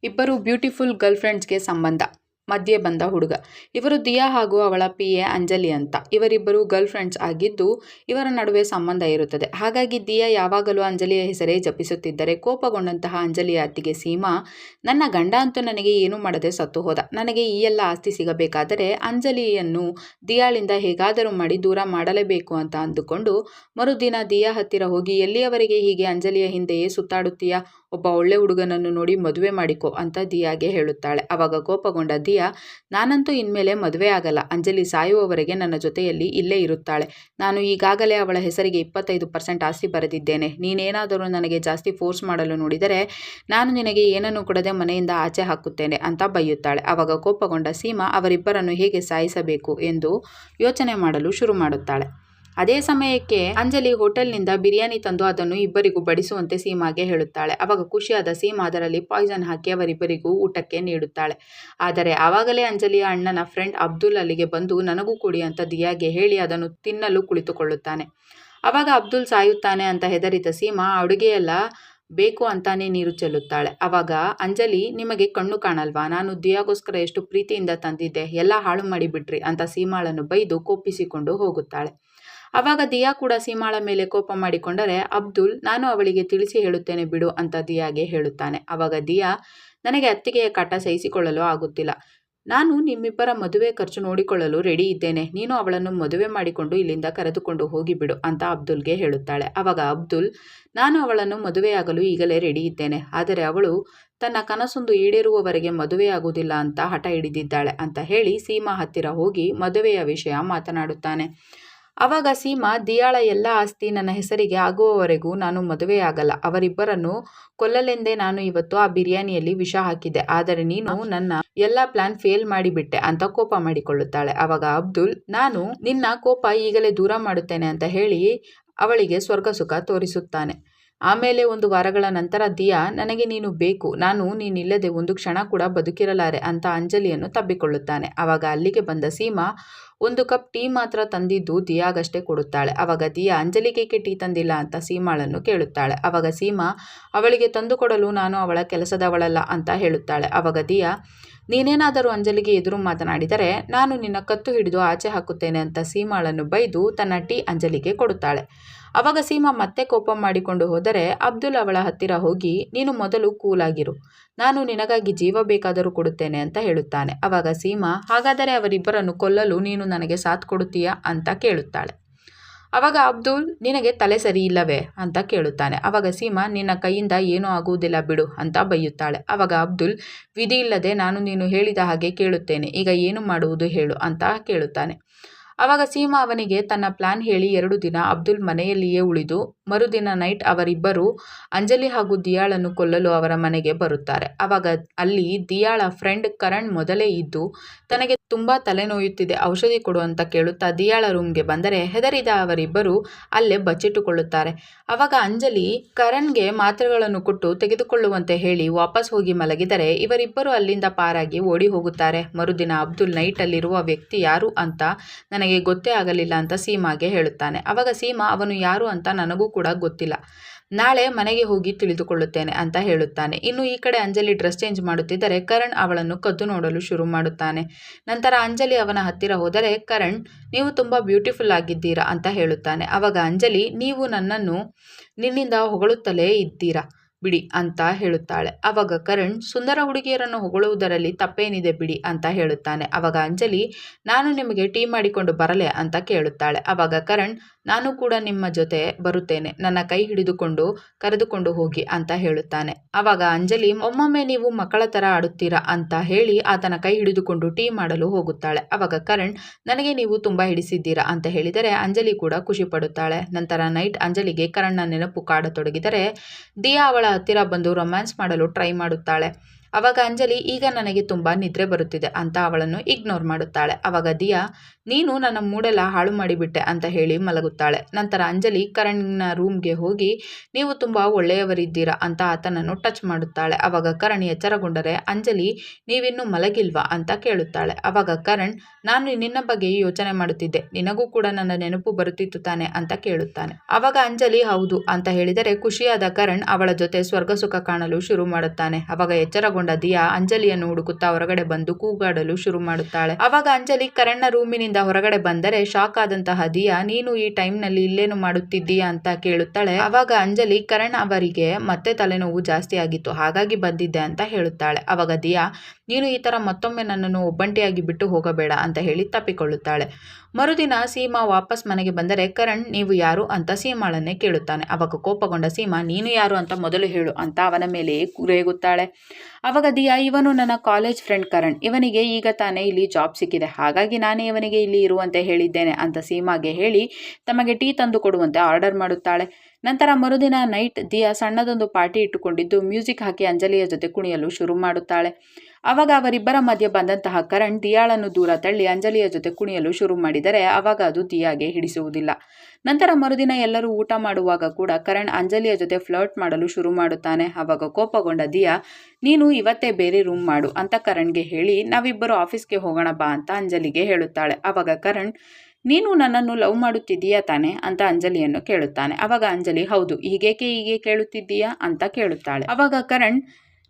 ಇಬ್ಬರು beautiful girl ಫ್ರೆಂಡ್ಸ್ಗೆ ಸಂಬಂಧ. ಮಧ್ಯೆ ಬಂದ ಹುಡುಗ. ಇವರು ದಿಯಾ ಹಾಗೂ ಅವಳ PA ಅಂಜಲಿ ಅಂತ. ಇವರಿಬ್ಬರು ಗರ್ಲ್ ಫ್ರೆಂಡ್ಸ್ ಆಗಿದ್ದು ಇವರ ನಡುವೆ ಸಂಬಂಧ ಇರುತ್ತದೆ. ಹಾಗಾಗಿ ದಿಯಾ ಯಾವಾಗಲೂ ಅಂಜಲಿಯ ಹೆಸರೇ ಜಪಿಸುತ್ತಿದ್ದರೆ ಕೋಪಗೊಂಡಂತಹ ಅಂಜಲಿಯ ಅತ್ತಿಗೆ ಸೀಮಾ, ನನ್ನ ಗಂಡ ಅಂತೂ ನನಗೆ ಏನೂ ಮಾಡದೆ ಸತ್ತು ಹೋದ. ನನಗೆ ಈ ಎಲ್ಲ ಆಸ್ತಿ ಸಿಗಬೇಕಾದರೆ ಅಂಜಲಿಯನ್ನು ದಿಯಾಳಿಂದ ಹೇಗಾದರೂ ಮಾಡಿ ದೂರ ಮಾಡಲೇಬೇಕು ಅಂತ ಅಂದುಕೊಂಡು ಮರುದಿನ ದಿಯಾ ಹತ್ತಿರ ಹೋಗಿ, ಎಲ್ಲಿಯವರೆಗೆ ಹೀಗೆ ಅಂಜಲಿಯ ಹಿಂದೆಯೇ ಸುತ್ತಾಡುತ್ತೀಯಾ? ಒಬ್ಬ ಒಳ್ಳೆ ಹುಡುಗನನ್ನು ನೋಡಿ ಮದುವೆ ಮಾಡಿಕೊ ಅಂತ ದಿಯಾಗೆ ಹೇಳುತ್ತಾಳೆ. ಅವಾಗ ಕೋಪಗೊಂಡ ದಿಯಾ, ನಾನಂತೂ ಇನ್ಮೇಲೆ ಮದುವೆ ಆಗಲ್ಲ. ಅಂಜಲಿ ಸಾಯುವವರೆಗೆ ನನ್ನ ಜೊತೆಯಲ್ಲಿ ಇಲ್ಲೇ ಇರುತ್ತಾಳೆ. ನಾನು ಈಗಾಗಲೇ ಅವಳ ಹೆಸರಿಗೆ 25% ಆಸ್ತಿ ಬರೆದಿದ್ದೇನೆ. ನೀನೇನಾದರೂ ನನಗೆ ಜಾಸ್ತಿ ಫೋರ್ಸ್ ಮಾಡಲು ನೋಡಿದರೆ ನಾನು ನಿನಗೆ ಏನನ್ನು ಕೊಡದೆ ಮನೆಯಿಂದ ಆಚೆ ಹಾಕುತ್ತೇನೆ ಅಂತ ಬೈಯುತ್ತಾಳೆ. ಅವಾಗ ಕೋಪಗೊಂಡ ಸೀಮಾ ಅವರಿಬ್ಬರನ್ನು ಹೇಗೆ ಸಾಯಿಸಬೇಕು ಎಂದು ಯೋಚನೆ ಮಾಡಲು ಶುರು ಮಾಡುತ್ತಾಳೆ. ಅದೇ ಸಮಯಕ್ಕೆ ಅಂಜಲಿ ಹೋಟೆಲ್ನಿಂದ ಬಿರಿಯಾನಿ ತಂದು ಅದನ್ನು ಇಬ್ಬರಿಗೂ ಬಡಿಸುವಂತೆ ಸೀಮಾಗೆ ಹೇಳುತ್ತಾಳೆ. ಅವಾಗ ಖುಷಿಯಾದ ಸೀಮಾ ಅದರಲ್ಲಿ ಪಾಯ್ಸನ್ ಹಾಕಿ ಅವರಿಬ್ಬರಿಗೂ ಊಟಕ್ಕೆ ನೀಡುತ್ತಾಳೆ. ಆದರೆ ಆವಾಗಲೇ ಅಂಜಲಿಯ ಅಣ್ಣನ ಫ್ರೆಂಡ್ ಅಬ್ದುಲ್ ಅಲ್ಲಿಗೆ ಬಂದು ನನಗೂ ಕೊಡಿ ಅಂತ ದಿಯಾಗೆ ಹೇಳಿ ಅದನ್ನು ತಿನ್ನಲು ಕುಳಿತುಕೊಳ್ಳುತ್ತಾನೆ. ಅವಾಗ ಅಬ್ದುಲ್ ಸಾಯುತ್ತಾನೆ ಅಂತ ಹೆದರಿದ ಸೀಮಾ ಅಡುಗೆಯೆಲ್ಲ ಬೇಕು ಅಂತಾನೆ ನೀರು ಚೆಲ್ಲುತ್ತಾಳೆ. ಅವಾಗ ಅಂಜಲಿ, ನಿಮಗೆ ಕಣ್ಣು ಕಾಣಲ್ವಾ? ನಾನು ದಿಯಾಗೋಸ್ಕರ ಎಷ್ಟು ಪ್ರೀತಿಯಿಂದ ತಂದಿದ್ದೆ, ಎಲ್ಲ ಹಾಳು ಮಾಡಿಬಿಟ್ರಿ ಅಂತ ಸೀಮಾಳನ್ನು ಬೈದು ಕೋಪಿಸಿಕೊಂಡು ಹೋಗುತ್ತಾಳೆ. ಅವಾಗ ದಿಯಾ ಕೂಡ ಸೀಮಾಳ ಮೇಲೆ ಕೋಪ ಮಾಡಿಕೊಂಡರೆ ಅಬ್ದುಲ್, ನಾನು ಅವಳಿಗೆ ತಿಳಿಸಿ ಹೇಳುತ್ತೇನೆ ಬಿಡು ಅಂತ ದಿಯಾಗೆ ಹೇಳುತ್ತಾನೆ. ಅವಾಗ ದಿಯಾ, ನನಗೆ ಅತ್ತಿಗೆಯ ಕಾಟ ಸಹಿಸಿಕೊಳ್ಳಲು ಆಗುತ್ತಿಲ್ಲ. ನಾನು ನಿಮ್ಮಿಬ್ಬರ ಮದುವೆ ಖರ್ಚು ನೋಡಿಕೊಳ್ಳಲು ರೆಡಿ ಇದ್ದೇನೆ. ನೀನು ಅವಳನ್ನು ಮದುವೆ ಮಾಡಿಕೊಂಡು ಇಲ್ಲಿಂದ ಕರೆದುಕೊಂಡು ಹೋಗಿಬಿಡು ಅಂತ ಅಬ್ದುಲ್ಗೆ ಹೇಳುತ್ತಾಳೆ. ಅವಾಗ ಅಬ್ದುಲ್, ನಾನು ಅವಳನ್ನು ಮದುವೆಯಾಗಲು ಈಗಲೇ ರೆಡಿ ಇದ್ದೇನೆ. ಆದರೆ ಅವಳು ತನ್ನ ಕನಸೊಂದು ಈಡೇರುವವರೆಗೆ ಮದುವೆಯಾಗುವುದಿಲ್ಲ ಅಂತ ಹಠ ಹಿಡಿದಿದ್ದಾಳೆ ಅಂತ ಹೇಳಿ ಸೀಮಾ ಹತ್ತಿರ ಹೋಗಿ ಮದುವೆಯ ವಿಷಯ ಮಾತನಾಡುತ್ತಾನೆ. ಅವಾಗ ಸೀಮಾ, ದಿಯಾಳ ಎಲ್ಲ ಆಸ್ತಿ ನನ್ನ ಹೆಸರಿಗೆ ಆಗುವವರೆಗೂ ನಾನು ಮದುವೆಯಾಗಲ್ಲ. ಅವರಿಬ್ಬರನ್ನು ಕೊಲ್ಲಲೆಂದೇ ನಾನು ಇವತ್ತು ಆ ಬಿರಿಯಾನಿಯಲ್ಲಿ ವಿಷ ಹಾಕಿದ್ದೆ. ಆದರೆ ನೀನು ನನ್ನ ಎಲ್ಲ ಪ್ಲಾನ್ ಫೇಲ್ ಮಾಡಿಬಿಟ್ಟೆ ಅಂತ ಕೋಪ ಮಾಡಿಕೊಳ್ಳುತ್ತಾಳೆ. ಅವಾಗ ಅಬ್ದುಲ್, ನಾನು ನಿನ್ನ ಕೋಪ ಈಗಲೇ ದೂರ ಮಾಡುತ್ತೇನೆ ಅಂತ ಹೇಳಿ ಅವಳಿಗೆ ಸ್ವರ್ಗ ಸುಖ ತೋರಿಸುತ್ತಾನೆ. ಆಮೇಲೆ 1 ವಾರಗಳ ನಂತರ ದಿಯಾ, ನನಗೆ ನೀನು ಬೇಕು, ನಾನು ನೀನಿಲ್ಲದೆ ಒಂದು ಕ್ಷಣ ಕೂಡ ಬದುಕಿರಲಾರೆ ಅಂತ ಅಂಜಲಿಯನ್ನು ತಬ್ಬಿಕೊಳ್ಳುತ್ತಾನೆ. ಅವಾಗ ಅಲ್ಲಿಗೆ ಬಂದ ಸೀಮಾ 1 ಕಪ್ ಟೀ ಮಾತ್ರ ತಂದಿದ್ದು ದಿಯಾಗಷ್ಟೇ ಕೊಡುತ್ತಾಳೆ. ಅವಾಗ ದಿಯಾ, ಅಂಜಲಿಗೇಕೆ ಟೀ ತಂದಿಲ್ಲ ಅಂತ ಸೀಮಾಳನ್ನು ಕೇಳುತ್ತಾಳೆ. ಅವಾಗ ಸೀಮಾ, ಅವಳಿಗೆ ತಂದುಕೊಡಲು ನಾನು ಅವಳ ಕೆಲಸದವಳಲ್ಲ ಅಂತ ಹೇಳುತ್ತಾಳೆ. ಅವಾಗ ದಿಯಾ, ನೀನೇನಾದರೂ ಅಂಜಲಿಗೆ ಎದುರು ಮಾತನಾಡಿದರೆ ನಾನು ನಿನ್ನ ಕತ್ತು ಹಿಡಿದು ಆಚೆ ಹಾಕುತ್ತೇನೆ ಅಂತ ಸೀಮಾಳನ್ನು ಬೈದು ತನ್ನ ಟೀ ಅಂಜಲಿಗೆ ಕೊಡುತ್ತಾಳೆ. ಅವಾಗ ಸೀಮಾ ಮತ್ತೆ ಕೋಪ ಮಾಡಿಕೊಂಡು ಹೋದರೆ ಅಬ್ದುಲ್ ಅವಳ ಹತ್ತಿರ ಹೋಗಿ, ನೀನು ಮೊದಲು ಕೂಲಾಗಿರು, ನಾನು ನಿನಗಾಗಿ ಜೀವ ಬೇಕಾದರೂ ಕೊಡುತ್ತೇನೆ ಅಂತ ಹೇಳುತ್ತಾನೆ. ಅವಾಗ ಸೀಮಾ, ಹಾಗಾದರೆ ಅವರಿಬ್ಬರನ್ನು ಕೊಲ್ಲಲು ನೀನು ನನಗೆ ಸಾಥ್ ಕೊಡುತ್ತೀಯಾ ಅಂತ ಕೇಳುತ್ತಾಳೆ. ಅವಾಗ ಅಬ್ದುಲ್, ನಿನಗೆ ತಲೆ ಸರಿ ಇಲ್ಲವೇ ಅಂತ ಕೇಳುತ್ತಾನೆ. ಅವಾಗ ಸೀಮಾ, ನಿನ್ನ ಕೈಯಿಂದ ಏನೂ ಆಗುವುದಿಲ್ಲ ಬಿಡು ಅಂತ ಬೈಯುತ್ತಾಳೆ. ಅವಾಗ ಅಬ್ದುಲ್, ವಿಧಿ ಇಲ್ಲದೆ ನಾನು ನೀನು ಹೇಳಿದ ಹಾಗೆ ಕೇಳುತ್ತೇನೆ, ಈಗ ಏನು ಮಾಡುವುದು ಹೇಳು ಅಂತ ಕೇಳುತ್ತಾನೆ. ಅವಾಗ ಸೀಮಾ ಅವನಿಗೆ ತನ್ನ ಪ್ಲಾನ್ ಹೇಳಿ 2 ದಿನ ಅಬ್ದುಲ್ ಮನೆಯಲ್ಲಿಯೇ ಉಳಿದು ಮರುದಿನ ನೈಟ್ ಅವರಿಬ್ಬರು ಅಂಜಲಿ ಹಾಗೂ ದಿಯಾಳನ್ನು ಕೊಲ್ಲಲು ಅವರ ಮನೆಗೆ ಬರುತ್ತಾರೆ. ಅವಾಗ ಅಲ್ಲಿ ದಿಯಾಳ ಫ್ರೆಂಡ್ ಕರಣ್ ಮೊದಲೇ ಇದ್ದು ತನಗೆ ತುಂಬಾ ತಲೆನೋಯುತ್ತಿದೆ, ಔಷಧಿ ಕೊಡು ಅಂತ ಕೇಳುತ್ತಾ ದಿಯಾಳ ರೂಮ್ಗೆ ಬಂದರೆ ಹೆದರಿದ ಅವರಿಬ್ಬರು ಅಲ್ಲೇ ಬಚ್ಚಿಟ್ಟುಕೊಳ್ಳುತ್ತಾರೆ. ಅವಾಗ ಅಂಜಲಿ ಕರಣ್ಗೆ ಮಾತ್ರೆಗಳನ್ನು ಕೊಟ್ಟು ತೆಗೆದುಕೊಳ್ಳುವಂತೆ ಹೇಳಿ ವಾಪಸ್ ಹೋಗಿ ಮಲಗಿದರೆ ಇವರಿಬ್ಬರು ಅಲ್ಲಿಂದ ಪಾರಾಗಿ ಓಡಿ ಹೋಗುತ್ತಾರೆ. ಮರುದಿನ ಅಬ್ದುಲ್ ನೈಟಲ್ಲಿರುವ ವ್ಯಕ್ತಿ ಯಾರು ಅಂತ ನನಗೆ ಗೊತ್ತೇ ಆಗಲಿಲ್ಲ ಅಂತ ಸೀಮಾಗೆ ಹೇಳುತ್ತಾನೆ. ಅವಾಗ ಸೀಮಾ, ಅವನು ಯಾರು ಅಂತ ನನಗೂ ಕೂಡ ಗೊತ್ತಿಲ್ಲ, ನಾಳೆ ಮನೆಗೆ ಹೋಗಿ ತಿಳಿದುಕೊಳ್ಳುತ್ತೇನೆ ಅಂತ ಹೇಳುತ್ತಾನೆ. ಇನ್ನು ಈ ಕಡೆ ಅಂಜಲಿ ಡ್ರೆಸ್ ಚೇಂಜ್ ಮಾಡುತ್ತಿದ್ದರೆ ಕರಣ್ ಅವಳನ್ನು ಕದ್ದು ನೋಡಲು ಶುರು ಮಾಡುತ್ತಾನೆ. ನಂತರ ಅಂಜಲಿ ಅವನ ಹತ್ತಿರ ಹೋದರೆ ಕರಣ್, ನೀವು ತುಂಬಾ ಬ್ಯೂಟಿಫುಲ್ ಆಗಿದ್ದೀರಾ ಅಂತ ಹೇಳುತ್ತಾನೆ. ಅವಾಗ ಅಂಜಲಿ, ನೀವು ನನ್ನನ್ನು ನಿನ್ನಿಂದ ಹೊಗಳುತ್ತಲೇ ಇದ್ದೀರಾ ಬಿಡಿ ಅಂತ ಹೇಳುತ್ತಾಳೆ. ಅವಾಗ ಕರಣ್, ಸುಂದರ ಹುಡುಗಿಯರನ್ನು ಹೊಗಳುವುದರಲ್ಲಿ ತಪ್ಪೇನಿದೆ ಬಿಡಿ ಅಂತ ಹೇಳುತ್ತಾನೆ. ಅವಾಗ ಅಂಜಲಿ, ನಾನು ನಿಮಗೆ ಟೀ ಮಾಡಿಕೊಂಡು ಬರಲೆ ಅಂತ ಕೇಳುತ್ತಾಳೆ. ಅವಾಗ ಕರಣ್, ನಾನು ಕೂಡ ನಿಮ್ಮ ಜೊತೆ ಬರುತ್ತೇನೆ, ನನ್ನ ಕೈ ಹಿಡಿದುಕೊಂಡು ಕರೆದುಕೊಂಡು ಹೋಗಿ ಅಂತ ಹೇಳುತ್ತಾನೆ. ಅವಾಗ ಅಂಜಲಿ, ಒಮ್ಮೊಮ್ಮೆ ನೀವು ಮಕ್ಕಳ ತರ ಆಡುತ್ತೀರಾ ಅಂತ ಹೇಳಿ ಆತನ ಕೈ ಹಿಡಿದುಕೊಂಡು ಟೀ ಮಾಡಲು ಹೋಗುತ್ತಾಳೆ. ಅವಾಗ ಕರಣ್, ನನಗೆ ನೀವು ತುಂಬಾ ಹಿಡಿಸಿದ್ದೀರಾ ಅಂತ ಹೇಳಿದರೆ ಅಂಜಲಿ ಕೂಡ ಖುಷಿ ಪಡುತ್ತಾಳೆ. ನಂತರ ನೈಟ್ ಅಂಜಲಿಗೆ ಕರಣ್ನ ನೆನಪು ಕಾಡತೊಡಗಿದರೆ ದಿಯಾ ಅವಳ ಹತ್ತಿರ ಬಂದು ರೊಮ್ಯಾನ್ಸ್ ಮಾಡಲು ಟ್ರೈ ಮಾಡುತ್ತಾಳೆ. ಅವಾಗ ಅಂಜಲಿ, ಈಗ ನನಗೆ ತುಂಬಾ ನಿದ್ರೆ ಬರುತ್ತಿದೆ ಅಂತ ಅವಳನ್ನು ಇಗ್ನೋರ್ ಮಾಡುತ್ತಾಳೆ. ಅವಾಗ ದಿಯಾ, ನೀನು ನನ್ನ ಮೂಡೆಲ್ಲ ಹಾಳು ಮಾಡಿಬಿಟ್ಟೆ ಅಂತ ಹೇಳಿ ಮಲಗುತ್ತಾಳೆ. ನಂತರ ಅಂಜಲಿ ಕರಣ್ನ ರೂಮ್ಗೆ ಹೋಗಿ, ನೀವು ತುಂಬಾ ಒಳ್ಳೆಯವರಿದ್ದೀರಾ ಅಂತ ಆತನನ್ನು ಟಚ್ ಮಾಡುತ್ತಾಳೆ. ಅವಾಗ ಕರಣ್ ಎಚ್ಚರಗೊಂಡರೆ ಅಂಜಲಿ, ನೀವಿನ್ನೂ ಮಲಗಿಲ್ವಾ ಅಂತ ಕೇಳುತ್ತಾಳೆ. ಅವಾಗ ಕರಣ್, ನಾನು ನಿನ್ನ ಬಗ್ಗೆ ಯೋಚನೆ ಮಾಡುತ್ತಿದ್ದೆ, ನಿನಗೂ ಕೂಡ ನನ್ನ ನೆನಪು ಬರುತ್ತಿತ್ತು ತಾನೆ ಅಂತ ಕೇಳುತ್ತಾನೆ. ಅವಾಗ ಅಂಜಲಿ ಹೌದು ಅಂತ ಹೇಳಿದರೆ ಖುಷಿಯಾದ ಕರಣ್ ಅವಳ ಜೊತೆ ಸ್ವರ್ಗ ಸುಖ ಕಾಣಲು ಶುರು ಮಾಡುತ್ತಾನೆ. ಅವಾಗ ಎಚ್ಚರಗೊಂಡ ಕೋಪಗೊಂಡ ದಿಯಾ ಅಂಜಲಿಯನ್ನು ಹುಡುಕುತ್ತಾ ಹೊರಗಡೆ ಬಂದು ಕೂಗಾಡಲು ಶುರು ಮಾಡುತ್ತಾಳೆ. ಅವಾಗ ಅಂಜಲಿ ಕರಣ್ನ ರೂಮಿನಿಂದ ಹೊರಗಡೆ ಬಂದರೆ ಶಾಕ್ ಆದಂತಹ ದಿಯಾ, ನೀನು ಈ ಟೈಮ್ನಲ್ಲಿ ಇಲ್ಲೇನು ಮಾಡುತ್ತಿದ್ದೀಯಾ ಅಂತ ಕೇಳುತ್ತಾಳೆ. ಅವಾಗ ಅಂಜಲಿ, ಕರಣ್ ಅವರಿಗೆ ಮತ್ತೆ ತಲೆನೋವು ಜಾಸ್ತಿ ಆಗಿತ್ತು, ಹಾಗಾಗಿ ಬಂದಿದ್ದೆ ಅಂತ ಹೇಳುತ್ತಾಳೆ. ಅವಾಗ ದಿಯಾ, ನೀನು ಈ ತರ ಮತ್ತೊಮ್ಮೆ ನನ್ನನ್ನು ಒಬ್ಬಂಟಿಯಾಗಿ ಬಿಟ್ಟು ಹೋಗಬೇಡ ಅಂತ ಹೇಳಿ ತಪ್ಪಿಕೊಳ್ಳುತ್ತಾಳೆ. ಮರುದಿನ ಸೀಮಾ ವಾಪಸ್ ಮನೆಗೆ ಬಂದರೆ ಕರಣ್, ನೀವು ಯಾರು ಅಂತ ಸೀಮಾಳನ್ನೇ ಕೇಳುತ್ತಾನೆ. ಅವಾಗ ಕೋಪಗೊಂಡ ಸೀಮಾ, ನೀನು ಯಾರು ಅಂತ ಮೊದಲು ಹೇಳು ಅಂತ ಅವನ ಮೇಲೆಯೇ ರೇಗುತ್ತಾಳೆ. ಅವಾಗ ದಿಯಾ, ಇವನು ನನ್ನ ಕಾಲೇಜ್ ಫ್ರೆಂಡ್ ಕರಣ್, ಇವನಿಗೆ ಈಗ ತಾನೇ ಇಲ್ಲಿ ಜಾಬ್ ಸಿಕ್ಕಿದೆ, ಹಾಗಾಗಿ ನಾನೇ ಇವನಿಗೆ ಇಲ್ಲಿ ಇರುವಂತೆ ಹೇಳಿದ್ದೇನೆ ಅಂತ ಸೀಮಾಗೆ ಹೇಳಿ ತಮಗೆ ಟೀ ತಂದು ಕೊಡುವಂತೆ ಆರ್ಡರ್ ಮಾಡುತ್ತಾಳೆ. ನಂತರ ಮರುದಿನ ನೈಟ್ ದಿಯಾ ಸಣ್ಣದೊಂದು ಪಾರ್ಟಿ ಇಟ್ಟುಕೊಂಡಿದ್ದು ಮ್ಯೂಸಿಕ್ ಹಾಕಿ ಅಂಜಲಿಯ ಜೊತೆ ಕುಣಿಯಲು ಶುರು ಮಾಡುತ್ತಾಳೆ. ಅವಾಗ ಅವರಿಬ್ಬರ ಮಧ್ಯೆ ಬಂದಂತಹ ಕರಣ್ ದಿಯಾಳನ್ನು ದೂರ ತಳ್ಳಿ ಅಂಜಲಿಯ ಜೊತೆ ಕುಣಿಯಲು ಶುರು ಮಾಡಿದರೆ ಅವಾಗ ಅದು ದಿಯಾಗೆ ಹಿಡಿಸುವುದಿಲ್ಲ. ನಂತರ ಮರುದಿನ ಎಲ್ಲರೂ ಊಟ ಮಾಡುವಾಗ ಕೂಡ ಕರಣ್ ಅಂಜಲಿಯ ಜೊತೆ ಫ್ಲರ್ಟ್ ಮಾಡಲು ಶುರು ಮಾಡುತ್ತಾನೆ. ಅವಾಗ ಕೋಪಗೊಂಡ ದಿಯಾ, ನೀನು ಇವತ್ತೇ ಬೇರೆ ರೂಮ್ ಮಾಡು ಅಂತ ಕರಣ್ಗೆ ಹೇಳಿ ನಾವಿಬ್ಬರು ಆಫೀಸ್ಗೆ ಹೋಗೋಣ ಬಾ ಅಂತ ಅಂಜಲಿಗೆ ಹೇಳುತ್ತಾಳೆ. ಅವಾಗ ಕರಣ್, ನೀನು ನನ್ನನ್ನು ಲವ್ ಮಾಡುತ್ತಿದ್ದೀಯಾ ತಾನೆ ಅಂತ ಅಂಜಲಿಯನ್ನು ಕೇಳುತ್ತಾನೆ. ಅವಾಗ ಅಂಜಲಿ, ಹೌದು, ಹೀಗೆ ಕೇಳುತ್ತಿದ್ದೀಯಾ ಅಂತ ಕೇಳುತ್ತಾಳೆ. ಅವಾಗ ಕರಣ್,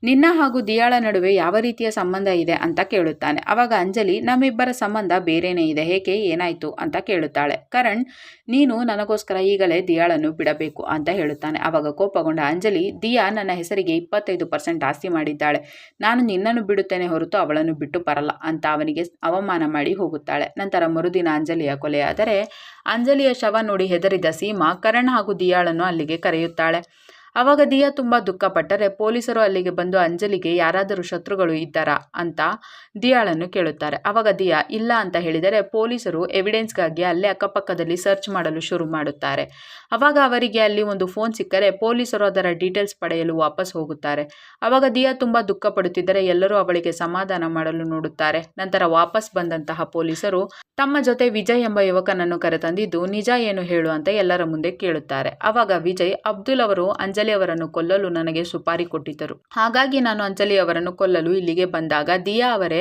ನಿನ್ನ ಹಾಗೂ ದಿಯಾಳ ನಡುವೆ ಯಾವ ರೀತಿಯ ಸಂಬಂಧ ಇದೆ ಅಂತ ಕೇಳುತ್ತಾನೆ. ಅವಾಗ ಅಂಜಲಿ, ನಮ್ಮಿಬ್ಬರ ಸಂಬಂಧ ಬೇರೆನೇ ಇದೆ, ಏಕೆ, ಏನಾಯ್ತು ಅಂತ ಕೇಳುತ್ತಾಳೆ. ಕರಣ್, ನೀನು ನನಗೋಸ್ಕರ ಈಗಲೇ ದಿಯಾಳನ್ನು ಬಿಡಬೇಕು ಅಂತ ಹೇಳುತ್ತಾನೆ. ಅವಾಗ ಕೋಪಗೊಂಡ ಅಂಜಲಿ, ದಿಯಾ ನನ್ನ ಹೆಸರಿಗೆ 25% ಆಸ್ತಿ ಮಾಡಿದ್ದಾಳೆ, ನಾನು ನಿನ್ನನ್ನು ಬಿಡುತ್ತೇನೆ ಹೊರತು ಅವಳನ್ನು ಬಿಟ್ಟು ಬರಲ್ಲ ಅಂತ ಅವನಿಗೆ ಅವಮಾನ ಮಾಡಿ ಹೋಗುತ್ತಾಳೆ. ನಂತರ ಮರುದಿನ ಅಂಜಲಿಯ ಕೊಲೆಯಾದರೆ ಅಂಜಲಿಯ ಶವ ನೋಡಿ ಹೆದರಿದ ಸೀಮಾ ಕರಣ್ ಹಾಗೂ ದಿಯಾಳನ್ನು ಅಲ್ಲಿಗೆ ಕರೆಯುತ್ತಾಳೆ. ಅವಾಗ ದಿಯಾ ತುಂಬ ದುಃಖಪಟ್ಟರೆ ಪೊಲೀಸರು ಅಲ್ಲಿಗೆ ಬಂದು ಅಂಜಲಿಗೆ ಯಾರಾದರೂ ಶತ್ರುಗಳು ಇದ್ದಾರಾ ಅಂತ ದಿಯಾಳನ್ನು ಕೇಳುತ್ತಾರೆ. ಅವಾಗ ದಿಯಾ ಇಲ್ಲ ಅಂತ ಹೇಳಿದರೆ ಪೊಲೀಸರು ಎವಿಡೆನ್ಸ್ಗಾಗಿ ಅಲ್ಲೇ ಅಕ್ಕಪಕ್ಕದಲ್ಲಿ ಸರ್ಚ್ ಮಾಡಲು ಶುರು ಮಾಡುತ್ತಾರೆ. ಅವಾಗ ಅವರಿಗೆ ಅಲ್ಲಿ ಒಂದು ಫೋನ್ ಸಿಕ್ಕರೆ ಪೊಲೀಸರು ಅದರ ಡೀಟೇಲ್ಸ್ ಪಡೆಯಲು ವಾಪಸ್ ಹೋಗುತ್ತಾರೆ. ಅವಾಗ ದಿಯಾ ತುಂಬ ದುಃಖ ಪಡುತ್ತಿದ್ದರೆ ಎಲ್ಲರೂ ಅವಳಿಗೆ ಸಮಾಧಾನ ಮಾಡಲು ನೋಡುತ್ತಾರೆ. ನಂತರ ವಾಪಸ್ ಬಂದಂತಹ ಪೊಲೀಸರು ತಮ್ಮ ಜೊತೆ ವಿಜಯ್ ಎಂಬ ಯುವಕನನ್ನು ಕರೆತಂದಿದ್ದು ನಿಜ ಏನು ಹೇಳು ಅಂತ ಎಲ್ಲರ ಮುಂದೆ ಕೇಳುತ್ತಾರೆ. ಅವಾಗ ವಿಜಯ್, ಅಬ್ದುಲ್ ಅವರು ಅಂಜಲಿ ಅವರನ್ನು ಕೊಲ್ಲಲು ನನಗೆ ಸುಪಾರಿ ಕೊಟ್ಟಿದ್ದರು, ಹಾಗಾಗಿ ನಾನು ಅಂಜಲಿ ಅವರನ್ನು ಕೊಲ್ಲಲು ಇಲ್ಲಿಗೆ ಬಂದಾಗ ದಿಯಾ ಅವರೇ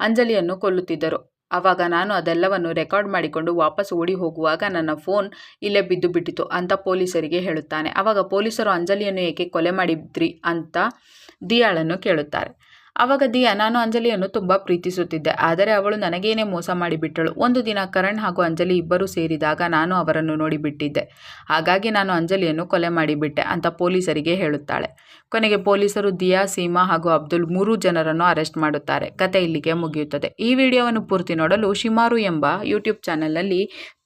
ಅಂಜಲಿಯನ್ನು ಕೊಲ್ಲುತ್ತಿದ್ದರು. ಆವಾಗ ನಾನು ಅದೆಲ್ಲವನ್ನು ರೆಕಾರ್ಡ್ ಮಾಡಿಕೊಂಡು ವಾಪಸ್ ಓಡಿ ಹೋಗುವಾಗ ನನ್ನ ಫೋನ್ ಇಲ್ಲೇ ಬಿದ್ದು ಬಿಟ್ಟಿತು ಅಂತ ಪೊಲೀಸರಿಗೆ ಹೇಳುತ್ತಾನೆ. ಆವಾಗ ಪೊಲೀಸರು ಅಂಜಲಿಯನ್ನು ಏಕೆ ಕೊಲೆ ಮಾಡಿದ್ರಿ ಅಂತ ದಿಯಾಳನ್ನು ಕೇಳುತ್ತಾರೆ. ಆವಾಗ ದಿಯಾ, ನಾನು ಅಂಜಲಿಯನ್ನು ತುಂಬ ಪ್ರೀತಿಸುತ್ತಿದ್ದೆ, ಆದರೆ ಅವಳು ನನಗೇನೆ ಮೋಸ ಮಾಡಿಬಿಟ್ಟಳು. ಒಂದು ದಿನ ಕರಣ್ ಹಾಗೂ ಅಂಜಲಿ ಇಬ್ಬರು ಸೇರಿದಾಗ ನಾನು ಅವರನ್ನು ನೋಡಿಬಿಟ್ಟಿದ್ದೆ, ಹಾಗಾಗಿ ನಾನು ಅಂಜಲಿಯನ್ನು ಕೊಲೆ ಮಾಡಿಬಿಟ್ಟೆ ಅಂತ ಪೊಲೀಸರಿಗೆ ಹೇಳುತ್ತಾಳೆ. ಕೊನೆಗೆ ಪೊಲೀಸರು ದಿಯಾ, ಸೀಮಾ ಹಾಗೂ ಅಬ್ದುಲ್ 3 ಜನರನ್ನು ಅರೆಸ್ಟ್ ಮಾಡುತ್ತಾರೆ. ಕತೆ ಇಲ್ಲಿಗೆ ಮುಗಿಯುತ್ತದೆ. ಈ ವಿಡಿಯೋವನ್ನು ಪೂರ್ತಿ ನೋಡಲು ಶಿಮಾರು ಎಂಬ ಯೂಟ್ಯೂಬ್ ಚಾನೆಲ್ನಲ್ಲಿ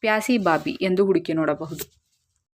ಪ್ಯಾಸಿ ಬಾಬಿ ಎಂದು ಹುಡುಕಿ ನೋಡಬಹುದು.